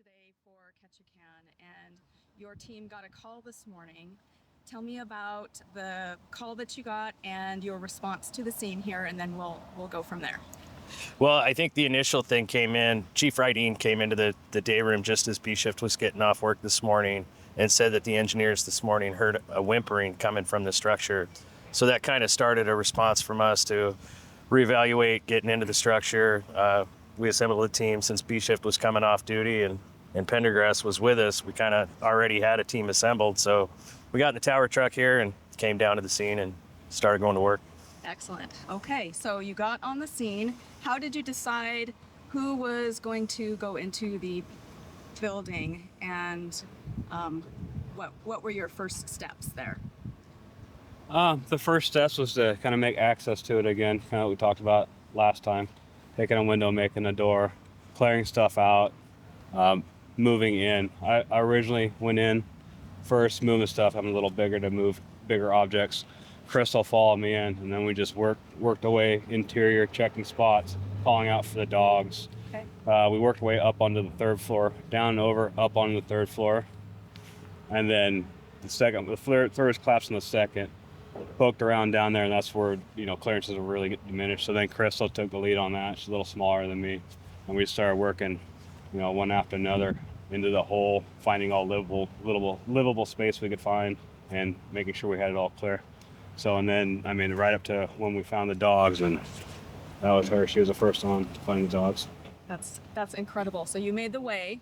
today for Ketchikan, and your team got a call this morning. Tell me about the call that you got and your response to the scene here, and then we'll go from there. Well, I think the initial thing came in, Chief Rydeen came into the day room just as B shift was getting off work this morning and said that the engineers this morning heard a whimpering coming from the structure. So that kind of started a response from us to reevaluate getting into the structure. We assembled a team since B shift was coming off duty and Pendergrass was with us. We kind of already had a team assembled. So we got in the tower truck here and came down to the scene and started going to work. Excellent. Okay, so you got on the scene. How did you decide who was going to go into the building, and what were your first steps there? The first steps was to kind of make access to it again, kind of what we talked about last time. Taking a window, making a door, clearing stuff out, moving in. I originally went in first, moving stuff. I'm a little bigger to move bigger objects. Crystal followed me in, and then we just worked away interior, checking spots, calling out for the dogs. Okay. We worked away up onto the third floor, down and over, up onto the third floor. And then the third was collapsed on the second. Poked around down there, and that's where, clearances were really diminished. So then Crystal took the lead on that. She's a little smaller than me. And we started working, one after another into the hole, finding all livable space we could find and making sure we had it all clear. So, and then, right up to when we found the dogs, and that was her. She was the first one to find the dogs. That's incredible. So you made the way,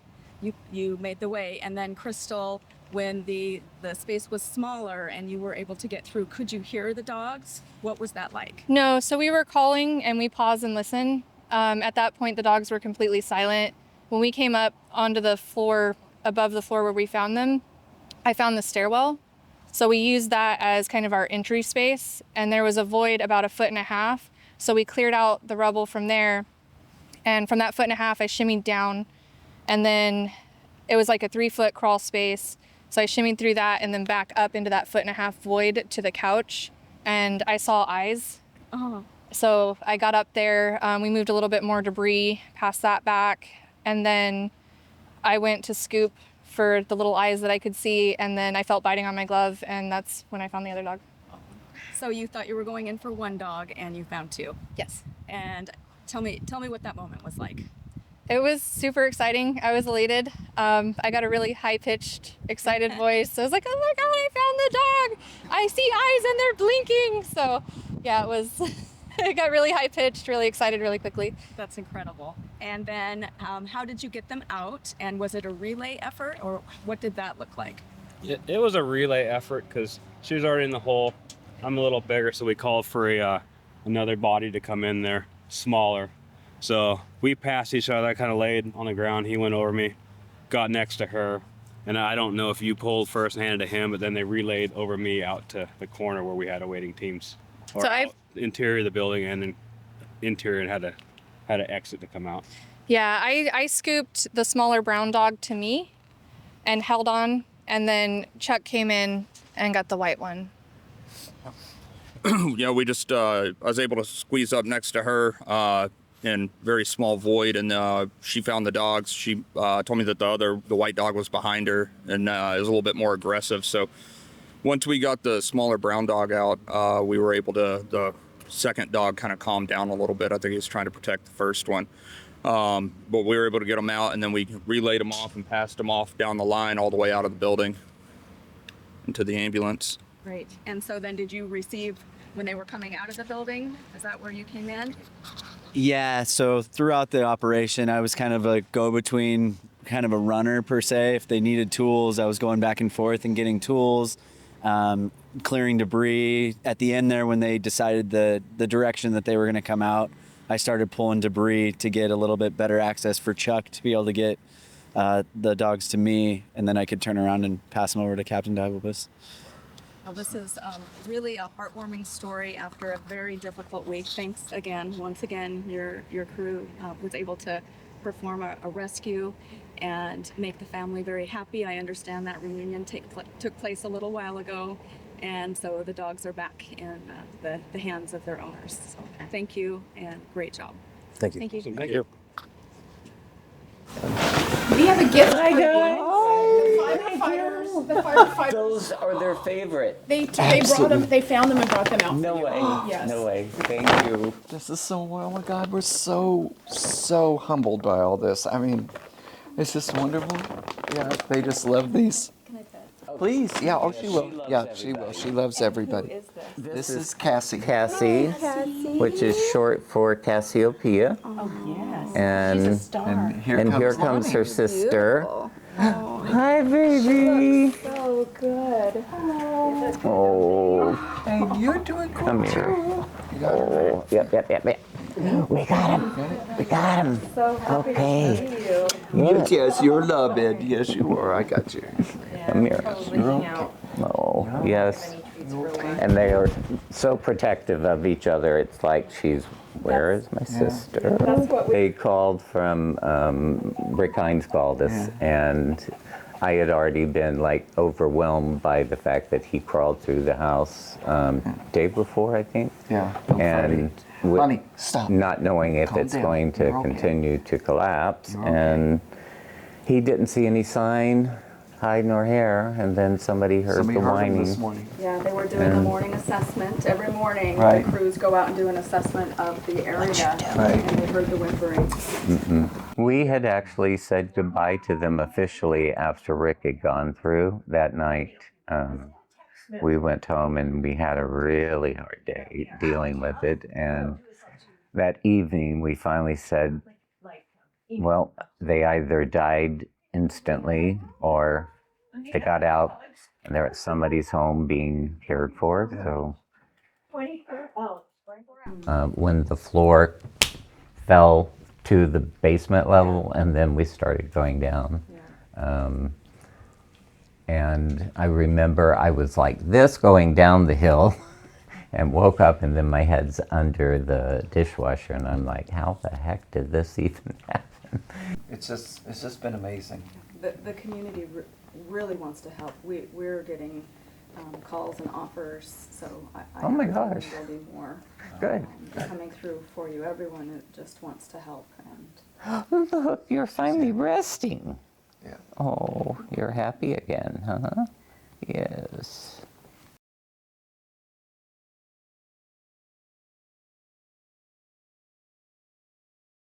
you made the way, and then Crystal, when the space was smaller and you were able to get through, could you hear the dogs? What was that like? No, so we were calling and we paused and listened. At that point, the dogs were completely silent. When we came up onto the floor, above the floor where we found them, I found the stairwell. So we used that as kind of our entry space, and there was a void about 1.5 feet. So we cleared out the rubble from there. And from that 1.5 feet, I shimmied down, and then it was like a 3-foot crawl space. So I shimmied through that and then back up into that 1.5 foot void to the couch, and I saw eyes. Oh. So I got up there, we moved a little bit more debris, passed that back, and then I went to scoop for the little eyes that I could see, and then I felt biting on my glove, and that's when I found the other dog. So you thought you were going in for one dog and you found two. Yes. And tell me what that moment was like. It was super exciting. I was elated. I got a really high-pitched, excited voice. I was like, oh my God, I found the dog. I see eyes and they're blinking. So yeah, it got really high-pitched, really excited really quickly. That's incredible. And then how did you get them out? And was it a relay effort, or what did that look like? It was a relay effort because she was already in the hole. I'm a little bigger, so we called for another body to come in there, smaller. So we passed each other. I kind of laid on the ground. He went over me, got next to her. And I don't know if you pulled first and handed to him, but then they relayed over me out to the corner where we had awaiting teams. Or so interior of the building and then interior, and had to exit to come out. Yeah, I scooped the smaller brown dog to me and held on. And then Chuck came in and got the white one. Yeah, we just, I was able to squeeze up next to her in very small void, and she found the dogs. She told me that the white dog was behind her, and it was a little bit more aggressive. So once we got the smaller brown dog out, we were able to, the second dog kind of calmed down a little bit. I think he was trying to protect the first one. But we were able to get them out, and then we relayed them off and passed them off down the line all the way out of the building into the ambulance. Great. And so then did you receive, when they were coming out of the building, is that where you came in? Yeah, so throughout the operation, I was kind of a go-between, kind of a runner per se. If they needed tools, I was going back and forth and getting tools, clearing debris. At the end there, when they decided the direction that they were going to come out, I started pulling debris to get a little bit better access for Chuck to be able to get the dogs to me, and then I could turn around and pass them over to Captain Divalbus. Well, this is really a heartwarming story after a very difficult week. Thanks again, once again, your crew was able to perform a rescue and make the family very happy. I understand that reunion took place a little while ago, and so the dogs are back in the hands of their owners. So thank you, and great job. Thank you. Thank you. Thank you. We have have a gift. Hi, guys. The firefighters. Those are their favorite. They brought them. They found them and brought them out. No for you. way. Yes. No way. Thank you. This is so, oh my God, we're so humbled by all this. I mean, it's just wonderful. Yeah, they just love these. Please, yeah, oh, she will. loves Yeah, she will. everybody. She loves everybody. This is Cassie. Cassie, which is short for Cassiopeia. Oh, yes. And And here and comes here comes Lonnie. her sister. Oh, Hi, baby. so good. Oh, Hey, you're doing cool come here. too. You got it. Oh, yep. We got him. We got him. So happy Okay. to see you. Yes, yes, you're loved. Yes, you are. I got you. Come here. Reaching out. Oh, yes. And they are so protective of each other. It's like where is my sister? That's what we. They called from, Rick Hines called us, and I had already been like overwhelmed by the fact that he crawled through the house day before, I think. Yeah. And Lonnie, stop. not knowing if Calm it's down. going to You're okay. continue to collapse. You're okay. And he didn't see any sign, hide nor hair, and then somebody heard Somebody the heard him whining. this morning. Yeah, they were doing a morning assessment. Every morning, Right. the crews go out and do an assessment of the area. Right. And they heard the whimpering. We had actually said goodbye to them officially after Rick had gone through that night. We went home and we had a really hard day dealing with it. And that evening, we finally said, well, they either died instantly or they got out and they're at somebody's home being cared for. So when the floor fell to the basement level, and then we started going down. And I remember I was like this going down the hill and woke up, and then my head's under the dishwasher, and I'm like, how the heck did this even happen? It's just been amazing. The community really wants to help. We're getting calls and offers, so I Oh my imagine gosh. there'll be more Good. coming through for you. Everyone that just wants to help. And Look, you're finally resting. Yeah. Oh, you're happy again, huh? Yes.